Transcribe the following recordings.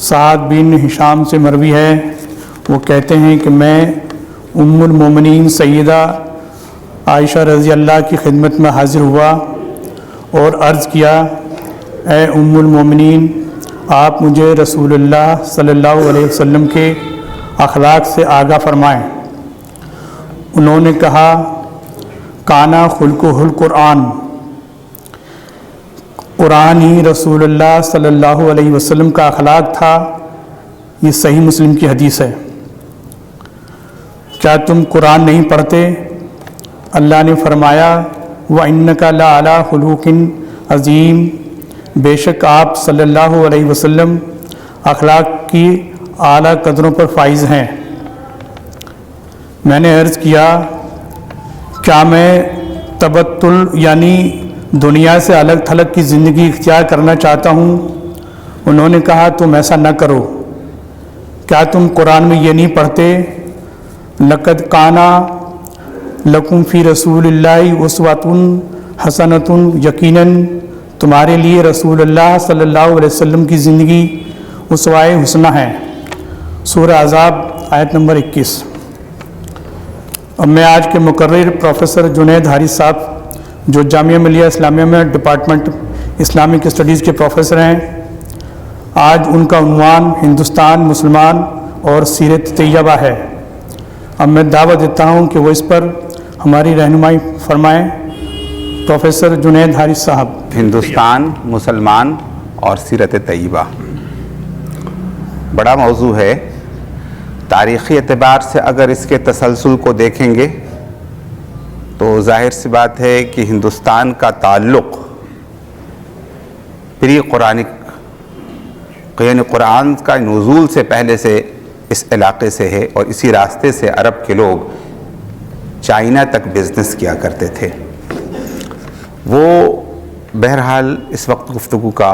سعد بن ہشام سے مروی ہے، وہ کہتے ہیں کہ میں ام المومنین سیدہ عائشہ رضی اللہ کی خدمت میں حاضر ہوا اور عرض کیا، اے ام المومنین، آپ مجھے رسول اللہ صلی اللہ علیہ وسلم کے اخلاق سے آگاہ فرمائیں۔ انہوں نے کہا، کانا خلقہ القرآن، قرآن ہی رسول اللہ صلی اللہ علیہ وسلم کا اخلاق تھا۔ یہ صحیح مسلم کی حدیث ہے۔ کیا تم قرآن نہیں پڑھتے؟ اللہ نے فرمایا، وَإِنَّكَ لَعَلَىٰ خُلُقٍ عظیم، بے شک آپ صلی اللہ علیہ وسلم اخلاق کی اعلیٰ قدروں پر فائز ہیں۔ میں نے عرض کیا، کیا میں تبتل یعنی دنیا سے الگ تھلگ کی زندگی اختیار کرنا چاہتا ہوں؟ انہوں نے کہا، تم ایسا نہ کرو۔ کیا تم قرآن میں یہ نہیں پڑھتے، لقد کانا لکم فی رسول اللہ اسوۃ حسنۃ، یقیناً تمہارے لیے رسول اللہ صلی اللہ علیہ وسلم کی زندگی اسوہ حسنہ ہے۔ سورہ احزاب آیت نمبر 21۔ اب میں آج کے مقرر پروفیسر جنید حارث صاحب، جو جامعہ ملیہ اسلامیہ میں ڈپارٹمنٹ اسلامک اسٹڈیز کے پروفیسر ہیں، آج ان کا عنوان ہندوستان مسلمان اور سیرت طیبہ ہے۔ اب میں دعوت دیتا ہوں کہ وہ اس پر ہماری رہنمائی فرمائیں۔ پروفیسر جنید حارث صاحب۔ ہندوستان مسلمان اور سیرت طیبہ بڑا موضوع ہے۔ تاریخی اعتبار سے اگر اس کے تسلسل کو دیکھیں گے تو ظاہر سی بات ہے کہ ہندوستان کا تعلق پری قرآنک یعنی قرآن کا نزول سے پہلے سے اس علاقے سے ہے، اور اسی راستے سے عرب کے لوگ چائنا تک بزنس کیا کرتے تھے۔ وہ بہرحال اس وقت گفتگو کا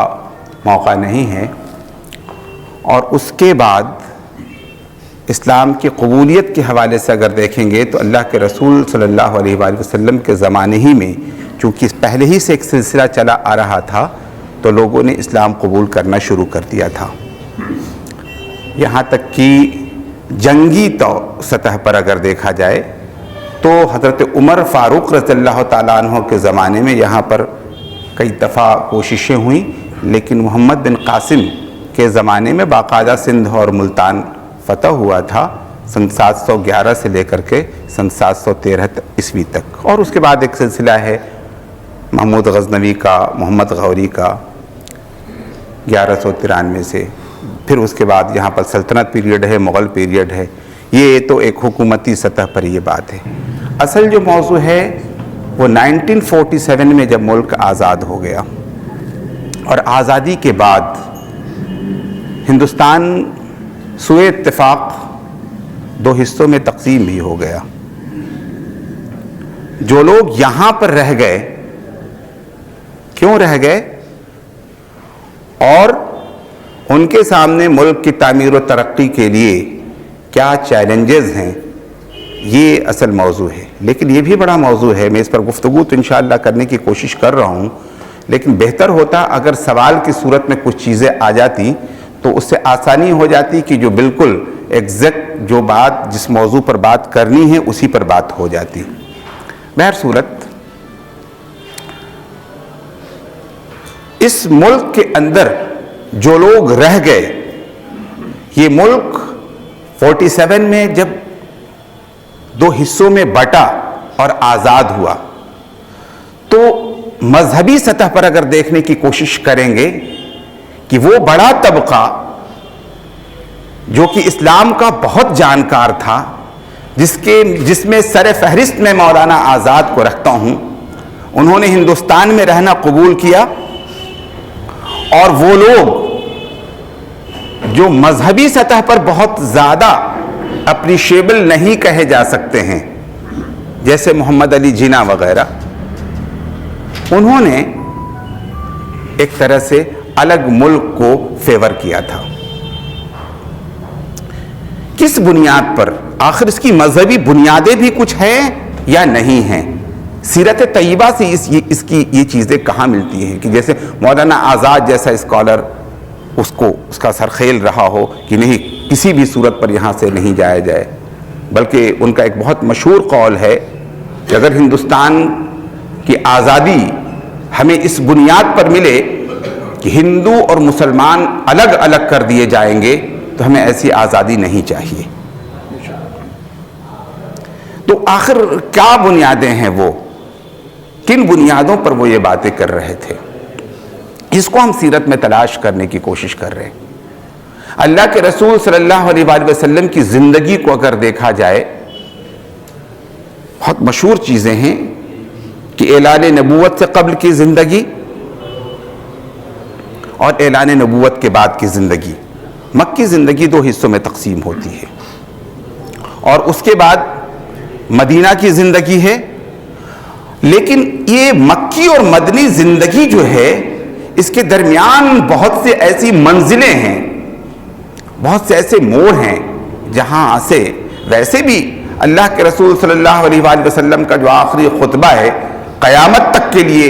موقع نہیں ہے۔ اور اس کے بعد اسلام کی قبولیت کے حوالے سے اگر دیکھیں گے تو اللہ کے رسول صلی اللہ علیہ وآلہ وسلم کے زمانے ہی میں، چونکہ پہلے ہی سے ایک سلسلہ چلا آ رہا تھا، تو لوگوں نے اسلام قبول کرنا شروع کر دیا تھا۔ یہاں تک کہ جنگی سطح پر اگر دیکھا جائے تو حضرت عمر فاروق رضی اللہ تعالیٰ عنہ کے زمانے میں یہاں پر کئی دفعہ کوششیں ہوئیں، لیکن محمد بن قاسم کے زمانے میں باقاعدہ سندھ اور ملتان فتح ہوا تھا، سن 711 سے لے کر کے سن 713 عیسوی تک۔ اور اس کے بعد ایک سلسلہ ہے محمود غزنوی کا، محمد غوری کا 1193 سے، پھر اس کے بعد یہاں پر سلطنت پیریڈ ہے، مغل پیریڈ ہے۔ یہ تو ایک حکومتی سطح پر یہ بات ہے۔ اصل جو موضوع ہے وہ 1947 میں جب ملک آزاد ہو گیا، اور آزادی کے بعد ہندوستان سوئے اتفاق دو حصوں میں تقسیم بھی ہو گیا۔ جو لوگ یہاں پر رہ گئے، کیوں رہ گئے، اور ان کے سامنے ملک کی تعمیر و ترقی کے لیے کیا چیلنجز ہیں، یہ اصل موضوع ہے۔ لیکن یہ بھی بڑا موضوع ہے، میں اس پر گفتگو تو انشاءاللہ کرنے کی کوشش کر رہا ہوں، لیکن بہتر ہوتا اگر سوال کی صورت میں کچھ چیزیں آ جاتی تو اس سے آسانی ہو جاتی کہ جو بالکل ایگزیکٹ جو بات جس موضوع پر بات کرنی ہے اسی پر بات ہو جاتی۔ بہر صورت اس ملک کے اندر جو لوگ رہ گئے، یہ ملک 47 میں جب دو حصوں میں بٹا اور آزاد ہوا، تو مذہبی سطح پر اگر دیکھنے کی کوشش کریں گے کہ وہ بڑا طبقہ جو کہ اسلام کا بہت جانکار تھا، جس میں سر فہرست میں مولانا آزاد کو رکھتا ہوں، انہوں نے ہندوستان میں رہنا قبول کیا، اور وہ لوگ جو مذہبی سطح پر بہت زیادہ اپریشیبل نہیں کہے جا سکتے ہیں، جیسے محمد علی جناح وغیرہ، انہوں نے ایک طرح سے الگ ملک کو فیور کیا تھا۔ کس بنیاد پر؟ آخر اس کی مذہبی بنیادیں بھی کچھ ہیں یا نہیں ہیں؟ سیرت طیبہ سے اس کی یہ چیزیں کہاں ملتی ہیں کہ جیسے مولانا آزاد جیسا اسکالر اس کا سرخیل رہا ہو کہ نہیں کسی بھی صورت پر یہاں سے نہیں جایا جائے، بلکہ ان کا ایک بہت مشہور قول ہے کہ اگر ہندوستان کی آزادی ہمیں اس بنیاد پر ملے کہ ہندو اور مسلمان الگ الگ کر دیے جائیں گے تو ہمیں ایسی آزادی نہیں چاہیے۔ تو آخر کیا بنیادیں ہیں، وہ کن بنیادوں پر وہ یہ باتیں کر رہے تھے، اس کو ہم سیرت میں تلاش کرنے کی کوشش کر رہے ہیں۔ اللہ کے رسول صلی اللہ علیہ وآلہ وسلم کی زندگی کو اگر دیکھا جائے، بہت مشہور چیزیں ہیں کہ اعلان نبوت سے قبل کی زندگی اور اعلان نبوت کے بعد کی زندگی۔ مکی زندگی دو حصوں میں تقسیم ہوتی ہے، اور اس کے بعد مدینہ کی زندگی ہے۔ لیکن یہ مکی اور مدنی زندگی جو ہے، اس کے درمیان بہت سے ایسی منزلیں ہیں، بہت سے ایسے موڑ ہیں جہاں سے ویسے بھی اللہ کے رسول صلی اللہ علیہ وآلہ وسلم کا جو آخری خطبہ ہے، قیامت تک کے لیے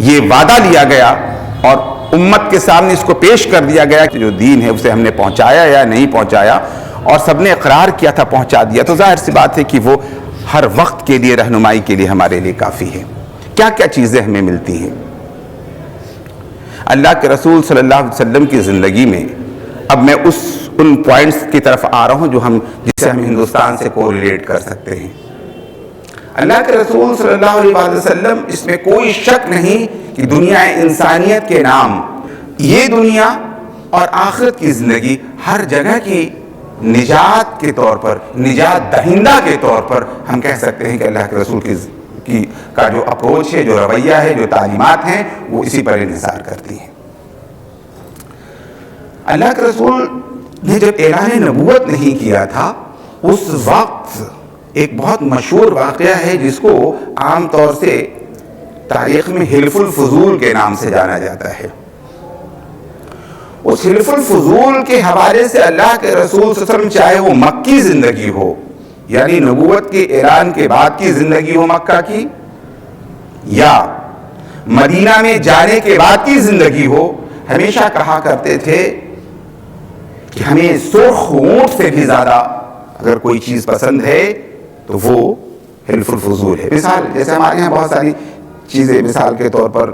یہ وعدہ لیا گیا اور امت کے سامنے اس کو پیش کر دیا گیا کہ جو دین ہے اسے ہم نے پہنچایا یا نہیں پہنچایا، اور سب نے اقرار کیا تھا پہنچا دیا، تو ظاہر سی بات ہے کہ وہ ہر وقت کے لیے رہنمائی کے لیے ہمارے لیے کافی ہے۔ کیا کیا چیزیں ہمیں ملتی ہیں اللہ کے رسول صلی اللہ علیہ وسلم کی زندگی میں؟ اب میں ان پوائنٹس کی طرف آ رہا ہوں جسے ہم ہندوستان سے کوریلیٹ کر سکتے ہیں۔ اللہ کے رسول صلی اللہ علیہ وآلہ وسلم، اس میں کوئی شک نہیں کہ دنیا انسانیت کے نام، یہ دنیا اور آخرت کی زندگی، ہر جگہ کی نجات کے طور پر، نجات دہندہ کے طور پر ہم کہہ سکتے ہیں کہ اللہ کے رسول کا جو اپروچ ہے، جو رویہ ہے، جو تعلیمات ہیں، وہ اسی پر انحصار کرتی ہیں۔ اللہ کے رسول نے جب اعلان نبوت نہیں کیا تھا، اس وقت ایک بہت مشہور واقعہ ہے جس کو عام طور سے تاریخ میں حلف الفضول کے نام سے جانا جاتا ہے۔ اس حلف الفضول کے حوالے سے اللہ کے رسول صلی اللہ علیہ وسلم، چاہے وہ مکی زندگی ہو، یعنی نبوت کے اعلان کے بعد کی زندگی ہو مکہ کی، یا مدینہ میں جانے کے بعد کی زندگی ہو، ہمیشہ کہا کرتے تھے کہ ہمیں سرخ اونٹ سے بھی زیادہ اگر کوئی چیز پسند ہے تو وہ حلف الفضول ہے۔ مثال جیسے ہمارے یہاں بہت ساری چیزیں مثال کے طور پر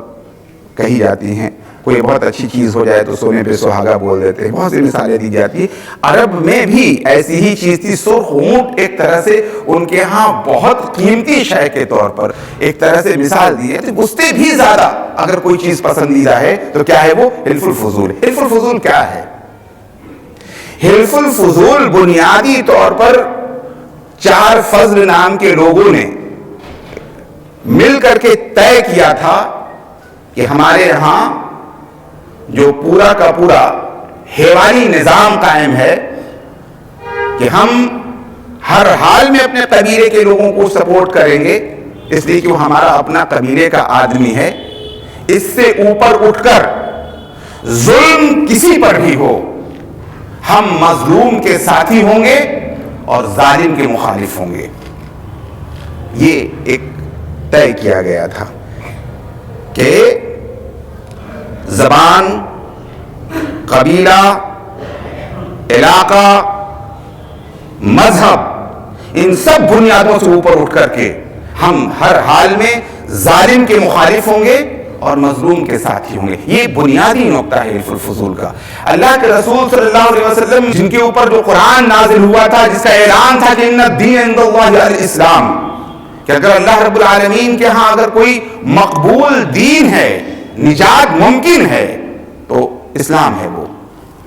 کہی جاتی ہیں، کوئی بہت اچھی چیز ہو جائے تو سونے پہ سہاگا بول دیتے ہیں، بہت سی مثالیں دی جاتی ہیں۔ عرب میں بھی ایسی ہی چیز تھی، سرخ اونٹ ایک طرح سے ان کے ہاں بہت قیمتی شے کے طور پر ایک طرح سے مثال دی ہے۔ اس سے بھی زیادہ اگر کوئی چیز پسندیدہ ہے تو کیا ہے وہ؟ حلف الفضول۔ حلف الفضول کیا ہے؟ حلف الفضول بنیادی طور پر 4 فضل نام کے لوگوں نے مل کر کے طے کیا تھا کہ ہمارے یہاں جو پورا کا پورا حیوانی نظام قائم ہے کہ ہم ہر حال میں اپنے قبیلے کے لوگوں کو سپورٹ کریں گے، اس لیے کہ وہ ہمارا اپنا قبیلے کا آدمی ہے۔ اس سے اوپر اٹھ کر ظلم کسی پر بھی ہو، ہم مظلوم کے ساتھی ہوں گے اور ظالم کے مخالف ہوں گے۔ یہ ایک طے کیا گیا تھا کہ زبان، قبیلہ، علاقہ، مذہب، ان سب بنیادوں سے اوپر اٹھ کر کے ہم ہر حال میں ظالم کے مخالف ہوں گے اور مظلوم کے ساتھی ہوں گے۔ یہ بنیادی نقطہ ہے حلف الفضول کا۔ اللہ کے رسول صلی اللہ علیہ وسلم جن کے اوپر جو قرآن نازل ہوا تھا، جس کا اعلان تھا کہ ان الدین عند اللہ الاسلام، کہ اگر اللہ رب العالمین کے ہاں اگر کوئی مقبول دین ہے، نجات ممکن ہے تو اسلام ہے وہ،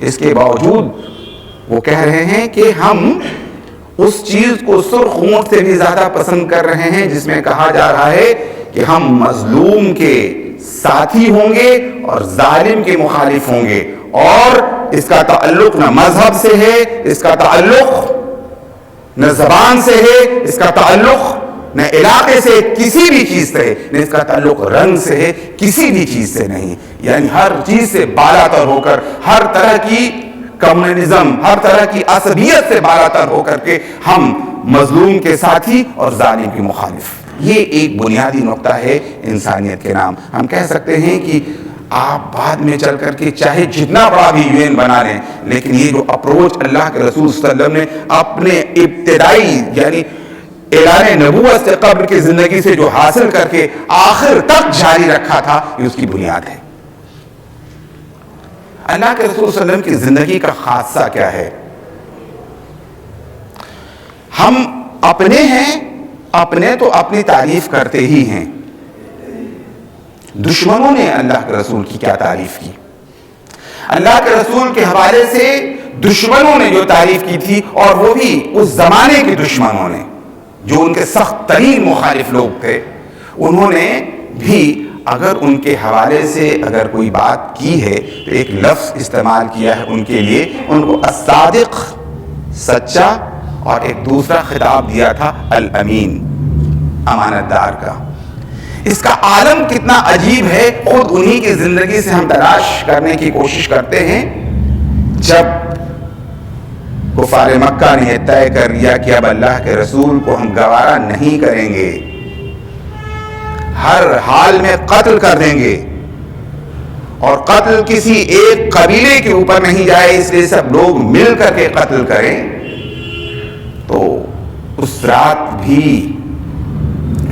اس کے باوجود وہ کہہ رہے ہیں کہ ہم اس چیز کو سرخ اونٹ سے بھی زیادہ پسند کر رہے ہیں جس میں کہا جا رہا ہے کہ ہم مظلوم کے ساتھی ہوں گے اور ظالم کے مخالف ہوں گے، اور اس کا تعلق نہ مذہب سے ہے، اس کا تعلق نہ زبان سے ہے، اس کا تعلق نہ علاقے سے کسی بھی چیز سے ہے، نہ اس کا تعلق رنگ سے ہے، کسی بھی چیز سے نہیں۔ یعنی ہر چیز سے بالا تر ہو کر، ہر طرح کی کمیونزم، ہر طرح کی عصبیت سے بالا تر ہو کر کے ہم مظلوم کے ساتھی اور ظالم کے مخالف۔ یہ ایک بنیادی نقطہ ہے انسانیت کے نام۔ ہم کہہ سکتے ہیں کہ آپ بعد میں چل کر کے چاہے جتنا بڑا بھی UN بنا لیں، لیکن یہ جو اپروچ اللہ کے رسول صلی اللہ علیہ وسلم نے اپنے ابتدائی یعنی اعلان نبوت سے قبل کی زندگی سے جو حاصل کر کے آخر تک جاری رکھا تھا، یہ اس کی بنیاد ہے۔ اللہ کے رسول صلی اللہ علیہ وسلم کی زندگی کا خاصہ کیا ہے؟ ہم اپنے ہیں، اپنے تو اپنی تعریف کرتے ہی ہیں، دشمنوں نے اللہ کے رسول کی کیا تعریف کی؟ اللہ کے رسول کے حوالے سے دشمنوں نے جو تعریف کی تھی، اور وہ بھی اس زمانے کے دشمنوں نے جو ان کے سخت ترین مخالف لوگ تھے، انہوں نے بھی اگر ان کے حوالے سے اگر کوئی بات کی ہے تو ایک لفظ استعمال کیا ہے ان کے لیے، ان کو الصادق سچا، اور ایک دوسرا خطاب دیا تھا الامین امانت دار کا۔ اس کا عالم کتنا عجیب ہے، خود انہی کی زندگی سے ہم تلاش کرنے کی کوشش کرتے ہیں۔ جب کفار مکہ نے طے کر لیا کہ اب اللہ کے رسول کو ہم گوارا نہیں کریں گے، ہر حال میں قتل کر دیں گے، اور قتل کسی ایک قبیلے کے اوپر نہیں جائے، اس لیے سب لوگ مل کر کے قتل کریں، تو اس رات بھی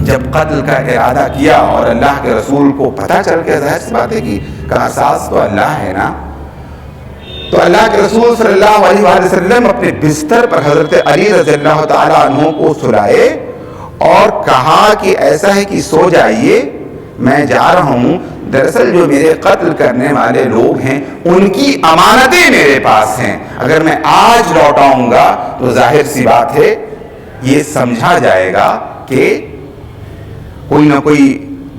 جب قتل کا ارادہ کیا اور اللہ کے رسول کو پتہ چل کے، ظاہر سی بات ہے کہ قصاص تو اللہ ہے نا، تو اللہ کے رسول صلی اللہ علیہ وآلہ وسلم اپنے بستر پر حضرت علی رضی اللہ تعالیٰ عنہ کو سلائے اور کہا کہ ایسا ہے کہ سو جائیے، میں جا رہا ہوں، دراصل جو میرے قتل کرنے والے لوگ ہیں ان کی امانتیں میرے پاس ہیں، اگر میں آج لوٹ آؤں گا تو ظاہر سی بات ہے یہ سمجھا جائے گا کہ کوئی نہ کوئی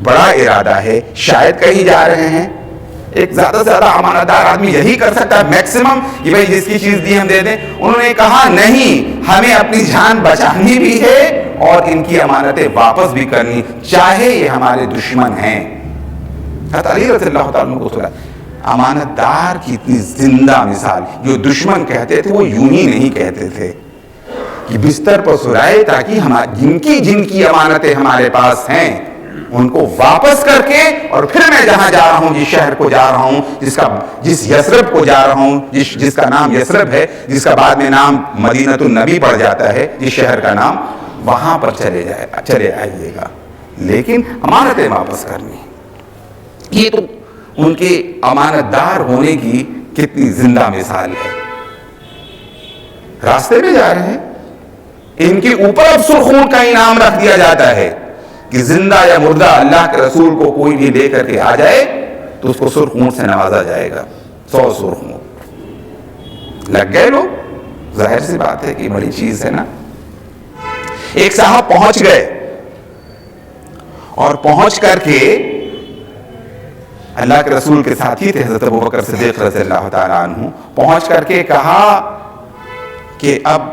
بڑا ارادہ ہے، شاید کہیں جا رہے ہیں۔ ایک زیادہ سے زیادہ امانت دار آدمی یہی کر سکتا ہے میکسیمم، کہ بھائی جس کی چیز دی ہم دے دیں۔ انہوں نے کہا نہیں، ہمیں اپنی جان بچانی بھی ہے اور ان کی امانتیں واپس بھی کرنی، چاہے یہ ہمارے دشمن ہیں۔ حضرت علی رضی اللہ تعالیٰ عنہ کو سنا، امانت دار کی اتنی زندہ مثال، جو دشمن کہتے تھے وہ یوں ہی نہیں کہتے تھے کہ بستر پر سلائے تاکہ جن کی امانتیں ہمارے پاس ہیں ان کو واپس کر کے، اور پھر میں جہاں جا رہا ہوں، جس شہر کو جا رہا ہوں، جس یثرب کو جا رہا ہوں، جس کا نام یثرب ہے، جس کا بعد میں نام مدینہ النبی پڑ جاتا ہے، جس شہر کا نام، وہاں پر چلے آئیے گا، لیکن امانتیں واپس کرنی۔ یہ تو ان کے امانت دار ہونے کی کتنی زندہ مثال ہے۔ راستے میں جا رہے ہیں، ان کے اوپر اب سرخون کا انعام رکھ دیا جاتا ہے کہ زندہ یا مردہ اللہ کے رسول کو کوئی بھی لے کر کے آ جائے تو اس کو سرخون سے نوازا جائے گا، 100 سرخون۔ لگ گئے لوگ، ظاہر سی بات ہے کہ بڑی چیز ہے نا۔ ایک صاحب پہنچ گئے اور پہنچ کر کے اللہ کے رسول کے ساتھی تھے حضرت ابوبکر صدیق رضی اللہ تعالیٰ عنہ، پہنچ کر کے کہا کہ اب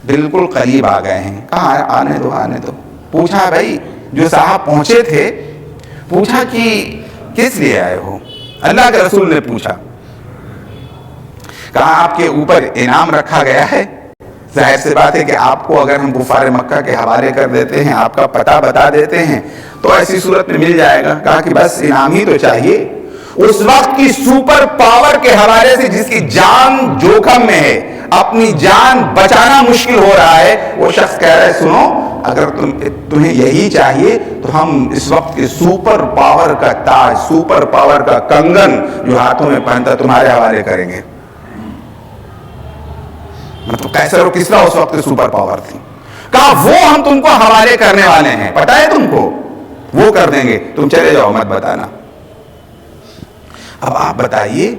بالکل قریب آ گئے ہیں۔ کہا آنے دو۔ پوچھا بھائی جو صاحب پہنچے تھے، پوچھا کہ کس لیے آئے ہو؟ اللہ کے رسول نے پوچھا، کہا آپ کے اوپر انعام رکھا گیا ہے۔ ظاہر سی بات ہے کہ آپ کو اگر ہم کفار مکہ کے حوالے کر دیتے ہیں، آپ کا پتہ بتا دیتے ہیں تو ایسی صورت میں مل جائے گا۔ کہا کہ بس انعام ہی تو چاہیے۔ اس وقت کی سپر پاور کے حوالے سے جس کی جان جوخم میں ہے، اپنی جان بچانا مشکل ہو رہا ہے، وہ شخص کہہ رہا ہے سنو، اگر تمہیں یہی چاہیے تو ہم اس وقت کے سپر پاور کا تاج، سپر پاور کا کنگن جو ہاتھوں میں پہنتا تمہارے حوالے کریں گے۔ مطلب قیصر و کسریٰ اس وقت سپر پاور تھی۔ کہا وہ ہم تم کو حوالے کرنے والے ہیں، پتہ ہے تم کو، وہ کر دیں گے، تم چلے جاؤ، مت بتانا۔ اب آپ بتائیے،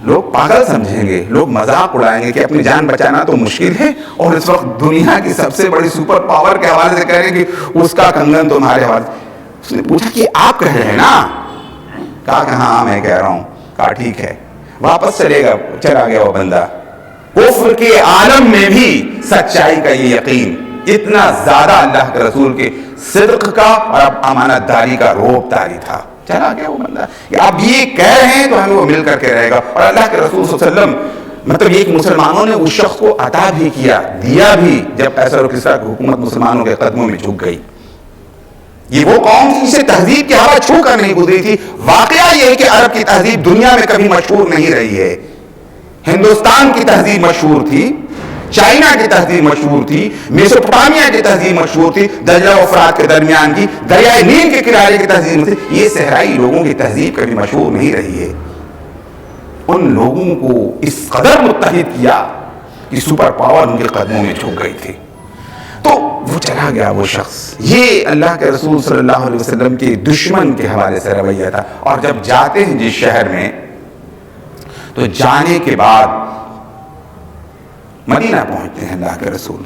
لوگ پاگل سمجھیں گے، لوگ مذاق اڑائیں گے کہ اپنی جان بچانا تو مشکل ہے، اور اس وقت دنیا کی سب سے بڑی سپر پاور کے حوالے سے کہہ رہے ہیں کہ اس کا کنگن تمہارے حوالے۔ اس نے پوچھا کہ آپ کہہ رہے ہیں نا؟ کہا کہ ہاں میں کہہ رہا ہوں۔ کہا ٹھیک ہے، واپس چلا گیا وہ بندہ۔ کفر کے عالم میں بھی سچائی کا یہ یقین، اتنا زیادہ اللہ کے رسول کے صدق کا اور اب امانت داری کا روب طاری تھا۔ چلا گیا وہ بندہ کہ آپ یہ کہہ رہے ہیں تو ہمیں وہ مل کر کے رہے گا۔ اور اللہ کے رسول صلی اللہ علیہ وسلم، مطلب ایک مسلمانوں نے اس شخص کو عطا بھی کیا، دیا بھی، جب قیصر و کسریٰ کی حکومت مسلمانوں کے قدموں میں جھک گئی۔ یہ وہ قوم تھی جسے تہذیب کی ہوا چھو کر نہیں گزری تھی. واقعہ یہ ہے کہ عرب کی تہذیب دنیا میں کبھی مشہور نہیں رہی ہے. ہندوستان کی تہذیب مشہور تھی, چائنا کی تہذیب مشہور تھی, میسوپوٹامیہ کی تہذیب مشہور تھی, دجلہ و فرات کے درمیان کی, دریائے نیل کے کنارے کی تہذیب تھی. یہ صحرائی لوگوں کی تہذیب کبھی مشہور نہیں رہی ہے. ان لوگوں کو اس قدر متحد کیا کہ سپر پاور ان کے قدموں میں جھک گئی تھی. تو وہ چلا گیا وہ شخص. یہ اللہ کے رسول صلی اللہ علیہ وسلم کے دشمن کے حوالے سے رویہ تھا. اور جب جاتے ہیں جس شہر میں, تو جانے کے بعد مدینہ پہنچتے ہیں اللہ کے رسول.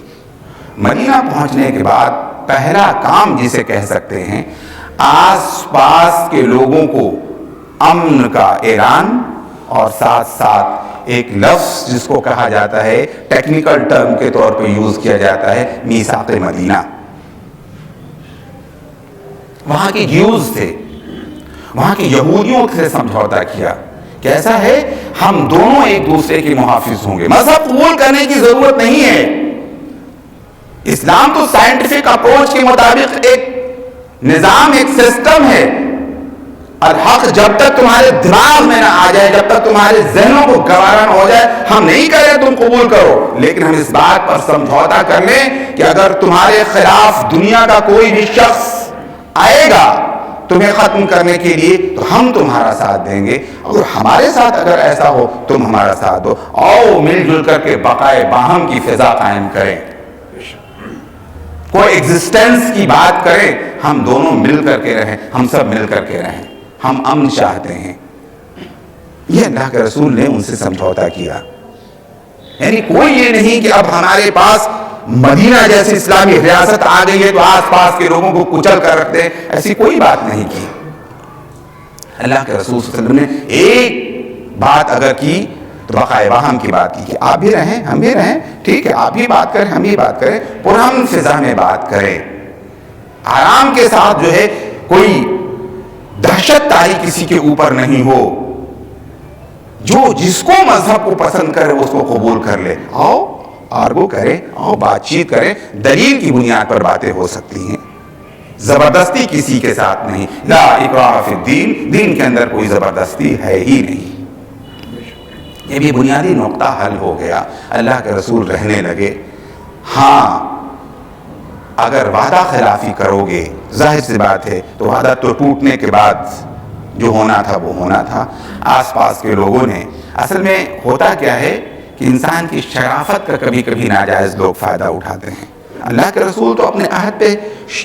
مدینہ پہنچنے کے بعد پہلا کام جسے کہہ سکتے ہیں, آس پاس کے لوگوں کو امن کا اعلان, اور ساتھ ساتھ ایک لفظ جس کو کہا جاتا ہے, ٹیکنیکل ٹرم کے طور پہ یوز کیا جاتا ہے, میثاق مدینہ. وہاں کے جیوز تھے, وہاں کے یہودیوں سے سمجھوتا کیا کہ ایسا ہے ہم دونوں ایک دوسرے کے محافظ ہوں گے. مذہب قبول کرنے کی ضرورت نہیں ہے. اسلام تو سائنٹیفک اپروچ کے مطابق ایک نظام, ایک سسٹم ہے. الحق جب تک تمہارے دماغ میں نہ آ جائے, جب تک تمہارے ذہنوں کو گوارا نہ ہو جائے, ہم نہیں کہہ رہے تم قبول کرو, لیکن ہم اس بات پر سمجھوتا کر لیں کہ اگر تمہارے خلاف دنیا کا کوئی بھی شخص آئے گا تمہیں ختم کرنے کے لیے, تو ہم تمہارا ساتھ دیں گے. اور ہمارے ساتھ اگر ایسا ہو تم ہمارا ساتھ دو. آؤ مل جل کر کے بقائے باہم کی فضا قائم کریں, کوئی ایگزسٹنس کی بات کریں, ہم دونوں مل کر کے رہیں, ہم سب مل کر کے رہیں, ہم امن چاہتے ہیں. یہ اللہ کے رسول نے ان سے سمجھوتا کیا. یعنی کوئی یہ نہیں کہ اب ہمارے پاس مدینہ جیسی اسلامی ریاست آ گئی ہے تو آس پاس کے لوگوں کو کچل کر رکھتے ہیں, ایسی کوئی بات نہیں کی. اللہ کے رسول صلی اللہ علیہ وسلم نے ایک بات اگر کی تو بقائے باہم کی بات کی کہ آپ بھی رہیں ہم بھی رہیں, ٹھیک ہے, آپ بھی بات کریں ہم بھی بات کریں, پرامن فضا میں بات کریں, آرام کے ساتھ, جو ہے کوئی دہشت تاری کسی کے اوپر نہیں ہو. جو جس کو مذہب کو پسند کرے اس کو قبول کر لے. آؤ آرگو کریں, آؤ بات چیت کریں, دلیل کی بنیاد پر باتیں ہو سکتی ہیں, زبردستی کسی کے ساتھ نہیں. لا اکراہ فی الدین, دین کے اندر کوئی زبردستی ہے ہی نہیں. یہ بھی بنیادی نقطہ حل ہو گیا. اللہ کے رسول رہنے لگے. ہاں اگر وعدہ خلافی کرو گے, ظاہر سی بات ہے, تو وعدہ تو ٹوٹنے کے بعد جو ہونا تھا وہ ہونا تھا. آس پاس کے لوگوں نے, اصل میں ہوتا کیا ہے کہ انسان کی شرافت کا کبھی کبھی ناجائز لوگ فائدہ اٹھاتے ہیں. اللہ کے رسول تو اپنے عہد پہ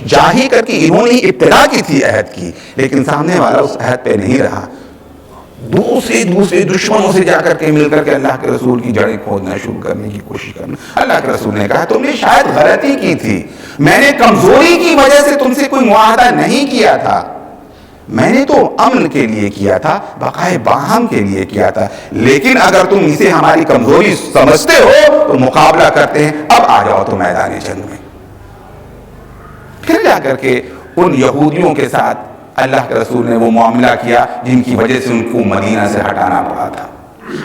جاہی کر کے, انہوں نے ابتدا کی تھی عہد کی, لیکن سامنے والا اس عہد پہ نہیں رہا. دوسرے دشمنوں سے جا کر کے مل کر کے اللہ کے رسول کی جڑیں کھودنا شروع کرنے کی کوشش کرنا. اللہ کے رسول نے کہا تم نے شاید غلطی کی تھی, میں نے کمزوری کی وجہ سے تم سے کوئی معاہدہ نہیں کیا تھا, میں نے تو امن کے لیے کیا تھا, بقائے باہم کے لیے کیا تھا. لیکن اگر تم اسے ہماری کمزوری سمجھتے ہو تو مقابلہ کرتے ہیں, اب آ جاؤ تو میدان جنگ میں. پھر جا کر کے ان یہودیوں کے ساتھ اللہ کے رسول نے وہ معاملہ کیا جن کی وجہ سے ان کو مدینہ سے ہٹانا پڑا تھا.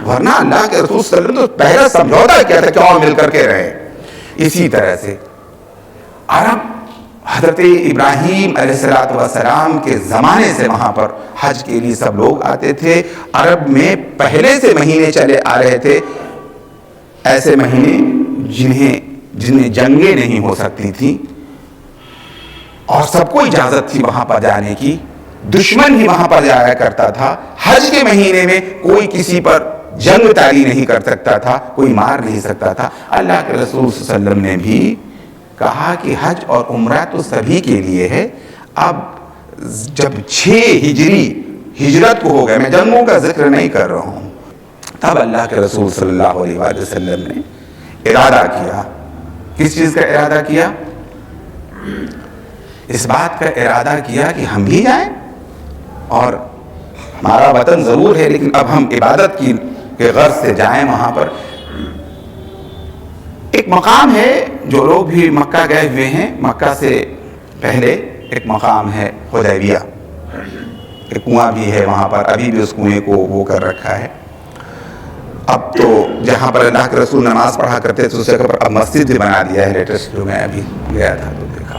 ورنہ اللہ کے رسول صلی اللہ علیہ وسلم تو پہلا سمجھوتا کیا تھا کہ اور مل کر کے رہے. اسی طرح سے عرب حضرت ابراہیم علیہ السلام کے زمانے سے وہاں پر حج کے لیے سب لوگ آتے تھے. عرب میں پہلے سے مہینے چلے آ رہے تھے, ایسے مہینے جنہیں جنگیں نہیں ہو سکتی تھیں اور سب کو اجازت تھی وہاں پر جانے کی. دشمن ہی وہاں پر جایا کرتا تھا. حج کے مہینے میں کوئی کسی پر جنگ تاری نہیں کر سکتا تھا, کوئی مار نہیں سکتا تھا. اللہ کے رسول صلی اللہ علیہ وسلم نے بھی کہا کہ حج اور عمرہ تو سبھی کے لیے ہے. اب جب 6 ہجری ہجرت کو ہو گئے, میں جنگوں کا ذکر نہیں کر رہا ہوں, تب اللہ کے رسول صلی اللہ علیہ وآلہ وسلم نے ارادہ کیا. کس چیز کا ارادہ کیا؟ اس بات کا ارادہ کیا کہ ہم بھی جائیں, اور ہمارا وطن ضرور ہے لیکن اب ہم عبادت کے غرض سے جائیں. وہاں پر ایک مقام ہے, جو لوگ بھی مکہ گئے ہوئے ہیں, مکہ سے پہلے ایک مقام ہے حدیبیہ, ایک کنواں بھی ہے وہاں پر, ابھی بھی اس کنویں کو وہ کر رکھا ہے. اب تو جہاں پر اللہ کے رسول نماز پڑھا کرتے تھے اس جگہ پر اب مسجد بھی بنا دیا ہے لیٹسٹ, جو میں ابھی گیا تھا تو دیکھا.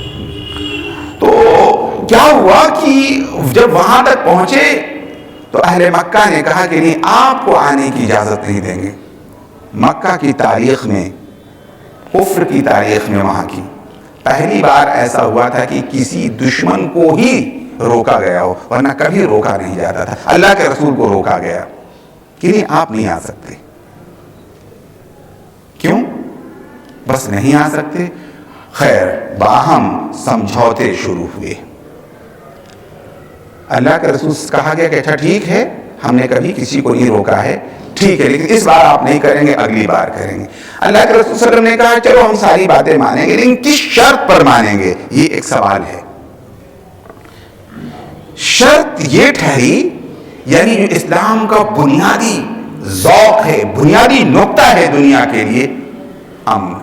تو کیا ہوا کہ جب وہاں تک پہنچے تو اہل مکہ نے کہا کہ نہیں، آپ کو آنے کی اجازت نہیں دیں گے. مکہ کی تاریخ میں، کفر کی تاریخ میں وہاں کی پہلی بار ایسا ہوا تھا کہ کسی دشمن کو ہی روکا گیا ہو، ورنہ کبھی روکا نہیں جاتا تھا. اللہ کے رسول کو روکا گیا کہ نہیں، آپ نہیں آ سکتے. کیوں؟ بس نہیں آ سکتے. خیر، باہم سمجھوتے شروع ہوئے. اللہ کے رسول سے کہا گیا کہ اچھا ٹھیک ہے، ہم نے کبھی کسی کو نہیں روکا ہے، ٹھیک ہے، لیکن اس بار آپ نہیں کریں گے، اگلی بار کریں گے. اللہ کے رسول صلی اللہ علیہ وسلم نے کہا چلو ہم ساری باتیں مانیں گے، لیکن کس شرط پر مانیں گے، یہ ایک سوال ہے. شرط یہ ٹھہری، یعنی جو اسلام کا بنیادی ذوق ہے، بنیادی نقطہ ہے دنیا کے لیے، امن،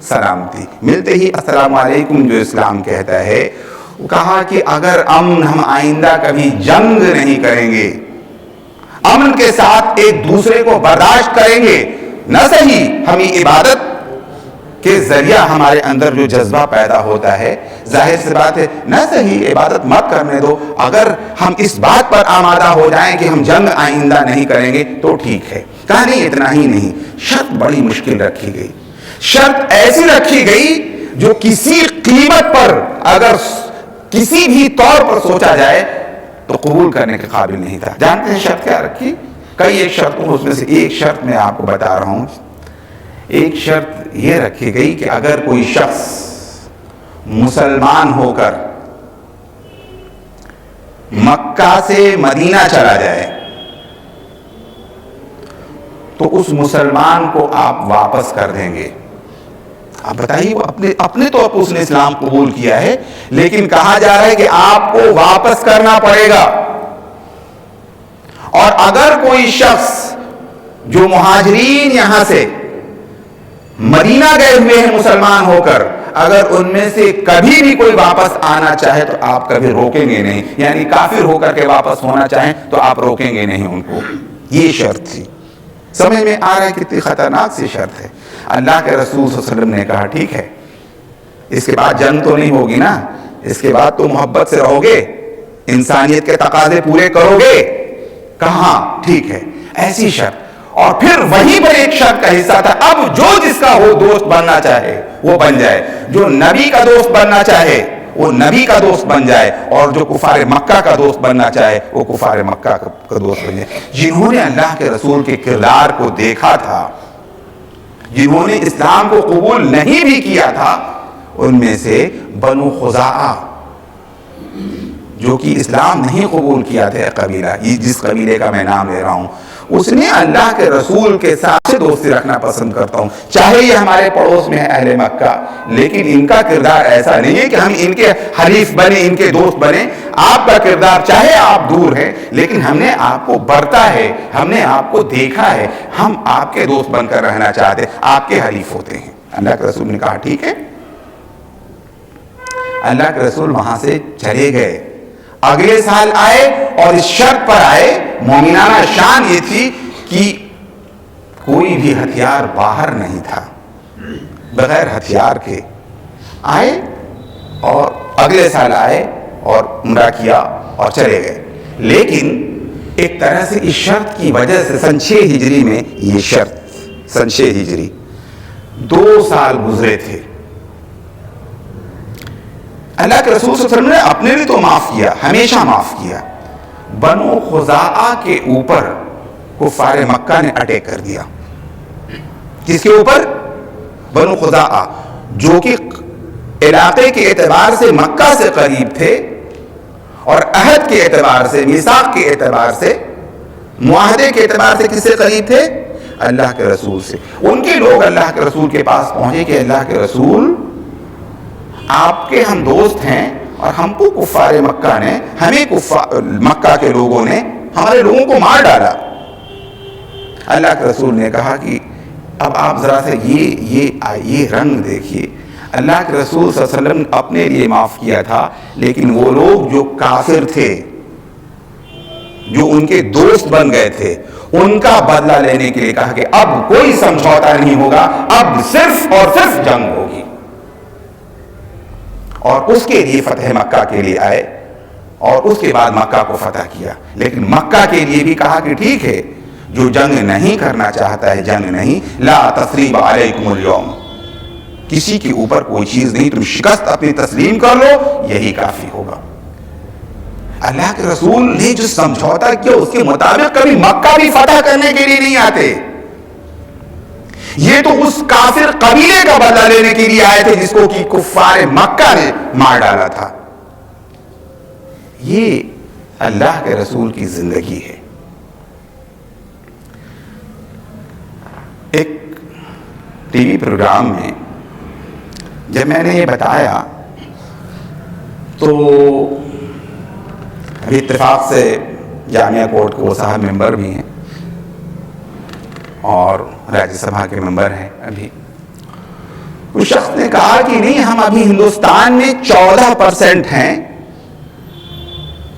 سلامتی. ملتے ہی السلام علیکم جو اسلام کہتا ہے، وہ کہا کہ اگر امن، ہم آئندہ کبھی جنگ نہیں کریں گے، امن کے ساتھ ایک دوسرے کو برداشت کریں گے، نہ صحیح ہمیں عبادت کے ذریعہ ہمارے اندر جو جذبہ پیدا ہوتا ہے، ظاہر سی بات ہے، نہ صحیح عبادت مت کرنے دو، اگر ہم اس بات پر آمادہ ہو جائیں کہ ہم جنگ آئندہ نہیں کریں گے تو ٹھیک ہے. کہا نہیں، اتنا ہی نہیں، شرط بڑی مشکل رکھی گئی. شرط ایسی رکھی گئی جو کسی قیمت پر، اگر کسی بھی طور پر سوچا جائے تو قبول کرنے کے قابل نہیں تھا. جانتے ہیں شرط کیا رکھی؟ کئی ایک شرطوں، اس میں سے ایک شرط میں آپ کو بتا رہا ہوں. ایک شرط یہ رکھی گئی کہ اگر کوئی شخص مسلمان ہو کر مکہ سے مدینہ چلا جائے تو اس مسلمان کو آپ واپس کر دیں گے. آپ بتائیے، وہ اپنے تو اس نے اسلام قبول کیا ہے، لیکن کہا جا رہا ہے کہ آپ کو واپس کرنا پڑے گا. اور اگر کوئی شخص جو مہاجرین یہاں سے مدینہ گئے ہوئے ہیں مسلمان ہو کر، اگر ان میں سے کبھی بھی کوئی واپس آنا چاہے تو آپ کبھی روکیں گے نہیں، یعنی کافر ہو کر کے واپس ہونا چاہیں تو آپ روکیں گے نہیں ان کو. یہ شرط تھی. سمجھ میں آ رہا ہے کتنی خطرناک سی شرط ہے. اللہ کے رسول صلی اللہ علیہ وسلم نے کہا ٹھیک ہے، اس کے بعد جنگ تو نہیں ہوگی نا، اس کے بعد تو محبت سے رہو گے، انسانیت کے تقاضے پورے کرو گے. کہاں ٹھیک ہے، ایسی شرط. اور پھر وہیں پر ایک شرط کا حصہ تھا، اب جو جس کا وہ دوست بننا چاہے وہ بن جائے، جو نبی کا دوست بننا چاہے وہ نبی کا دوست بن جائے، اور جو کفار مکہ کا دوست بننا چاہے وہ کفار مکہ کا دوست بن جائے. جنہوں نے اللہ کے رسول کے کردار کو دیکھا تھا، جنہوں نے اسلام کو قبول نہیں بھی کیا تھا، ان میں سے بنو خزاعہ، جو کہ اسلام نہیں قبول کیا تھا قبیلہ، یہ جس قبیلے کا میں نام لے رہا ہوں، اس نے اللہ کے رسول کے ساتھ دوستی رکھنا پسند کرتا ہوں، چاہے یہ ہمارے پڑوس میں ہے اہل مکہ، لیکن ان کا کردار ایسا نہیں ہے کہ ہم ان کے حریف بنے، ان کے دوست بنے. آپ کا کردار، چاہے آپ دور ہیں لیکن ہم نے آپ کو برتا ہے، ہم نے آپ کو دیکھا ہے، ہم آپ کے دوست بن کر رہنا چاہتے ہیں، آپ کے حریف ہوتے ہیں. اللہ کے رسول نے کہا ٹھیک ہے. اللہ کے رسول وہاں سے چلے گئے. اگلے سال آئے اور اس شرط پر آئے، مومنانہ شان یہ تھی کہ کوئی بھی ہتھیار باہر نہیں تھا، بغیر ہتھیار کے آئے، اور اگلے سال آئے اور عمرہ کیا اور چلے گئے. لیکن ایک طرح سے اس شرط کی وجہ سے سن 6 ہجری میں، یہ شرط سن 6 ہجری 2 سال گزرے تھے. اللہ کے رسول صلی اللہ علیہ وسلم نے اپنے لیے تو معاف کیا، ہمیشہ معاف کیا. بنو خزاعہ کے اوپر کفار مکہ نے اٹیک کر دیا. کس کے اوپر؟ بنو خزاعہ، جو کہ علاقے کے اعتبار سے مکہ سے قریب تھے، اور عہد کے اعتبار سے، میثاق کے اعتبار سے، معاہدے کے اعتبار سے کس سے قریب تھے؟ اللہ کے رسول سے. ان کے لوگ اللہ کے رسول کے پاس پہنچے کہ اللہ کے رسول، آپ کے ہم دوست ہیں اور ہم کو کفار مکہ نے، ہمیں مکہ کے لوگوں نے ہمارے لوگوں کو مار ڈالا. اللہ کے رسول نے کہا کہ اب آپ ذرا سے یہ رنگ دیکھیے. اللہ کے رسول صلی اللہ علیہ وسلم اپنے لیے معاف کیا تھا، لیکن وہ لوگ جو کافر تھے، جو ان کے دوست بن گئے تھے، ان کا بدلہ لینے کے لیے کہا کہ اب کوئی سمجھوتا نہیں ہوگا، اب صرف اور صرف جنگ ہوگی. اور اس کے لیے فتح مکہ کے لیے آئے. اور اس کے بعد مکہ کو فتح کیا. لیکن مکہ کے لیے بھی کہا کہ ٹھیک ہے، جو جنگ نہیں کرنا چاہتا ہے جنگ نہیں، لا تثریب علیکم اليوم، کسی کے اوپر کوئی چیز نہیں، تم شکست اپنی تسلیم کر لو، یہی کافی ہوگا. اللہ کے رسول نے جو سمجھوتا کیا اس کے مطابق کبھی مکہ بھی فتح کرنے کے لیے نہیں آتے. یہ تو اس کافر قبیلے کا بدلہ لینے کے لیے آئے تھے جس کو کہ کفار مکہ نے مار ڈالا تھا. یہ اللہ کے رسول کی زندگی ہے. ایک ٹی وی پروگرام میں جب میں نے یہ بتایا تو ابھی اتفاق سے جامعہ کورٹ کے وہ صاحب ممبر بھی ہیں اور راجیہ سبھا کے ممبر ہیں. ابھی اس شخص نے کہا کہ نہیں، ہم ابھی ہندوستان میں 14% ہیں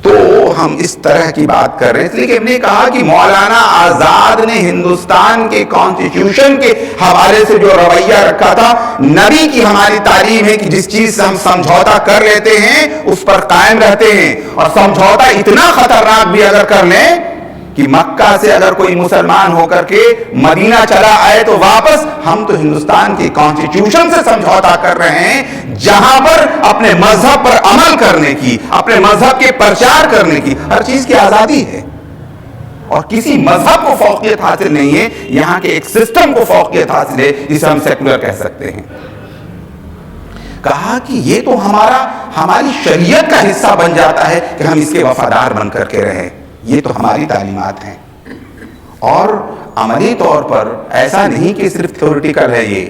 تو ہم اس طرح کی بات کر رہے ہیں. اس لیے کہ ہم نے کہا کہ مولانا آزاد نے ہندوستان کے کانسٹیٹیوشن کے حوالے سے جو رویہ رکھا تھا، نبی کی ہماری تعلیم ہے کہ جس چیز سے ہم سمجھوتا کر لیتے ہیں اس پر قائم رہتے ہیں. اور سمجھوتا اتنا خطرناک بھی اگر کر لیں کہ مکہ سے اگر کوئی مسلمان ہو کر کے مدینہ چلا آئے تو واپس، ہم تو ہندوستان کے کانسٹیٹیوشن سے سمجھوتا کر رہے ہیں جہاں پر اپنے مذہب پر عمل کرنے کی، اپنے مذہب کے پرچار کرنے کی ہر چیز کی آزادی ہے اور کسی مذہب کو فوقیت حاصل نہیں ہے. یہاں کے ایک سسٹم کو فوقیت حاصل ہے جسے ہم سیکولر کہہ سکتے ہیں. کہا کہ یہ تو ہماری شریعت کا حصہ بن جاتا ہے کہ ہم اس کے وفادار بن کر کے رہیں. یہ تو ہماری تعلیمات ہیں اور عملی طور پر ایسا نہیں کہ صرف تھیوریٹیکل ہے. یہ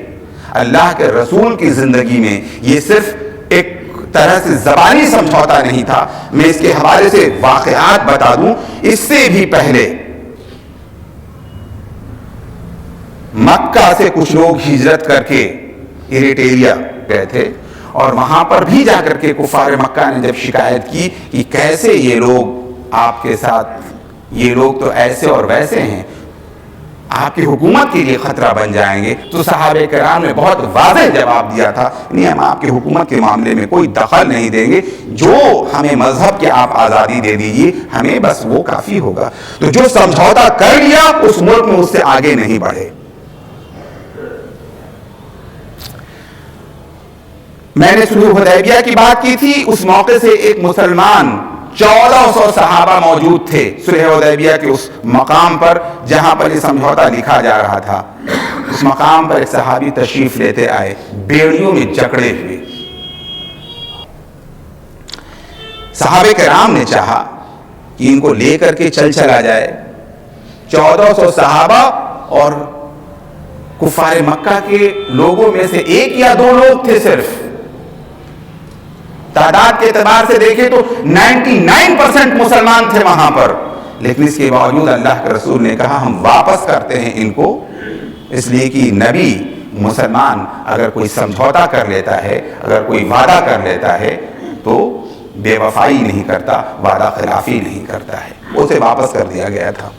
اللہ کے رسول کی زندگی میں یہ صرف ایک طرح سے زبانی سمجھوتا نہیں تھا. میں اس کے حوالے سے واقعات بتا دوں. اس سے بھی پہلے مکہ سے کچھ لوگ ہجرت کر کے ایریٹریا گئے تھے اور وہاں پر بھی جا کر کے کفار مکہ نے جب شکایت کی کہ کیسے یہ لوگ آپ کے ساتھ، یہ لوگ تو ایسے اور ویسے ہیں، آپ کی حکومت کے لیے خطرہ بن جائیں گے، تو صحابہ کرام نے بہت واضح جواب دیا تھا، نہیں، ہم آپ کی حکومت کے معاملے میں کوئی دخل نہیں دیں گے، جو ہمیں مذہب کی آپ آزادی دے دیجیے، ہمیں بس وہ کافی ہوگا. تو جو سمجھوتا کر لیا اس ملک میں اس سے آگے نہیں بڑھے. میں نے صلح حدیبیہ کی بات کی تھی. اس موقع سے ایک مسلمان 1400 صحابہ موجود تھے صلح حدیبیہ کے اس مقام پر جہاں پر یہ سمجھوتا لکھا جا رہا تھا. اس مقام پر ایک صحابی تشریف لیتے آئے بیڑیوں میں جکڑے ہوئے. صحابہ کرام نے چاہا کہ ان کو لے کر کے چلا جائے. 1400 صحابہ اور کفار مکہ کے لوگوں میں سے ایک یا دو لوگ تھے صرف. تعداد کے اعتبار سے دیکھیں تو 99% مسلمان تھے وہاں پر. لیکن اس کے باوجود اللہ کے رسول نے کہا ہم واپس کرتے ہیں ان کو، اس لیے کہ نبی مسلمان اگر کوئی سمجھوتا کر لیتا ہے، اگر کوئی وعدہ کر لیتا ہے تو بے وفائی نہیں کرتا، وعدہ خلافی نہیں کرتا ہے. اسے واپس کر دیا گیا تھا.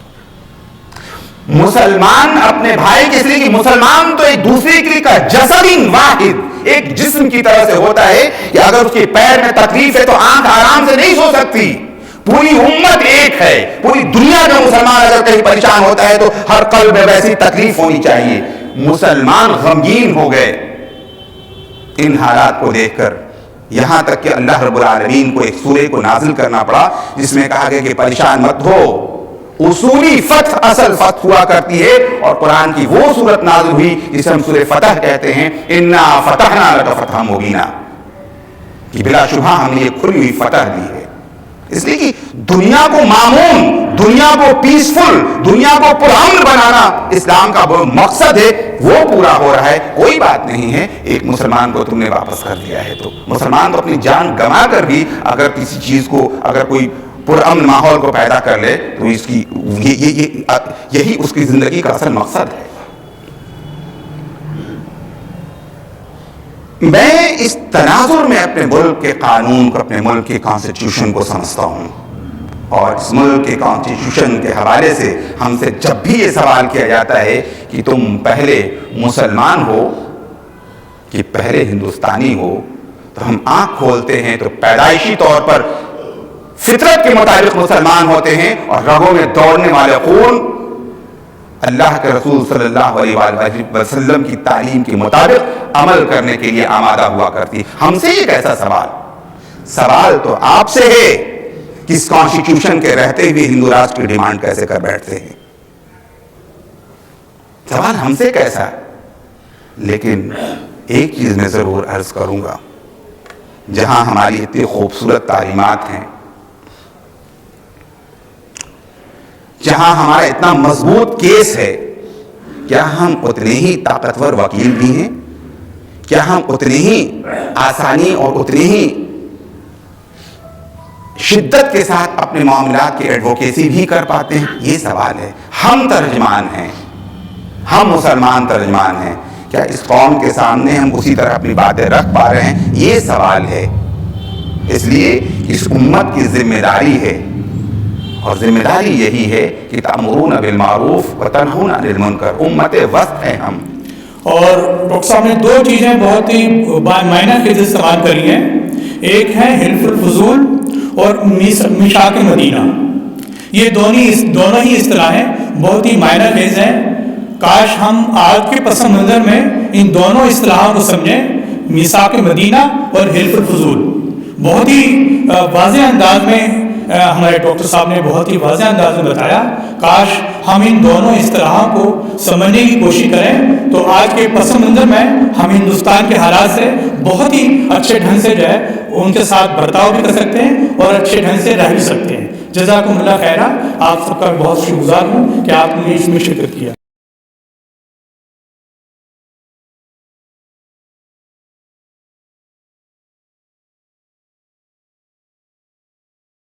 مسلمان اپنے بھائی کے، اس لیے کہ مسلمان تو ایک دوسرے کے کا جسد واحد، ایک جسم کی طرح سے ہوتا ہے کہ اگر اس کے پیر میں تکلیف ہے تو آنکھ آرام سے نہیں سو سکتی. پوری امت ایک ہے. پوری دنیا میں مسلمان اگر کہیں پریشان ہوتا ہے تو ہر قلب میں ویسی تکلیف ہونی چاہیے. مسلمان غمگین ہو گئے ان حالات کو دیکھ کر، یہاں تک کہ اللہ رب العالمین کو ایک سورہ کو نازل کرنا پڑا جس میں کہا گیا کہ پریشان مت ہو، اصولی فتح اصل فتح ہوا کرتی ہے. اور قرآن کی وہ سورت نازل ہوئی جسے ہم سورہ فتح کہتے ہیں، انا فتحنا لک فتحا مبینا، کہ بلا شبہ ہم نے یہ کھلی ہوئی فتح دی ہے. اس لیے کہ دنیا کو معمون، دنیا کو پیسفل، دنیا کو پرامن بنانا اسلام کا وہ مقصد ہے، وہ پورا ہو رہا ہے. کوئی بات نہیں ہے ایک مسلمان کو تم نے واپس کر دیا ہے تو مسلمان تو اپنی جان گنوا کر بھی اگر کسی چیز کو، اگر کوئی پرامن ماحول کو پیدا کر لے تو اس کی یہی اس کی زندگی کا اصل مقصد ہے. میں اس تناظر میں اپنے ملک کے قانون کو، اپنے ملک کے کانسٹیٹیوشن کو سمجھتا ہوں. اور اس ملک کے کانسٹیٹیوشن کے حوالے سے ہم سے جب بھی یہ سوال کیا جاتا ہے کہ تم پہلے مسلمان ہو کہ پہلے ہندوستانی ہو، تو ہم آنکھ کھولتے ہیں تو پیدائشی طور پر فطرت کے مطابق مسلمان ہوتے ہیں اور رگوں میں دوڑنے والے خون اللہ کے رسول صلی اللہ علیہ وآلہ وسلم کی تعلیم کے مطابق عمل کرنے کے لیے آمادہ ہوا کرتی. ہم سے یہ کیسا سوال تو آپ سے ہے کہ اس کانسٹیٹیوشن کے رہتے ہوئے ہندو راشٹر کی ڈیمانڈ کیسے کر بیٹھتے ہیں. سوال ہم سے کیسا. لیکن ایک چیز میں ضرور عرض کروں گا, جہاں ہماری اتنی خوبصورت تعلیمات ہیں, جہاں ہمارا اتنا مضبوط کیس ہے, کیا ہم اتنے ہی طاقتور وکیل بھی ہیں؟ کیا ہم اتنے ہی آسانی اور اتنی ہی شدت کے ساتھ اپنے معاملات کی ایڈوکیسی بھی کر پاتے ہیں؟ یہ سوال ہے. ہم ترجمان ہیں, ہم مسلمان ترجمان ہیں, کیا اس قوم کے سامنے ہم اسی طرح اپنی باتیں رکھ پا رہے ہیں؟ یہ سوال ہے. اس لیے اس امت کی ذمہ داری ہے, اور ذمہ داری یہی ہے کہ تأمرون بالمعروف وتنہون عن المنکر. امت وسط ہیں ہم. اور ڈاکٹر صاحب نے دو چیزیں بہت ہی مائنر کے استعمال کری ہیں. ایک ہے حلف الفضول اور میثاق مدینہ. یہ دونوں ہی اصطلاحیں بہت ہی مائنر فیز ہیں. کاش ہم آج کے پس منظر میں ان دونوں اصطلاحوں کو سمجھیں, میثاق مدینہ اور حلف الفضول. بہت ہی واضح انداز میں ہمارے ڈاکٹر صاحب نے بہت ہی واضح انداز میں بتایا. کاش ہم ان دونوں اصطلاحوں کو سمجھنے کی کوشش کریں تو آج کے پس منظر میں ہم ہندوستان کے حالات سے بہت ہی اچھے ڈھنگ سے جو ہے ان کے ساتھ برتاؤ بھی کر سکتے ہیں اور اچھے ڈھنگ سے رہ بھی سکتے ہیں. جزاکم اللہ خیرہ. آپ سب کا بہت شکر گزار ہوں کہ آپ نے اس میں شرکت کیا.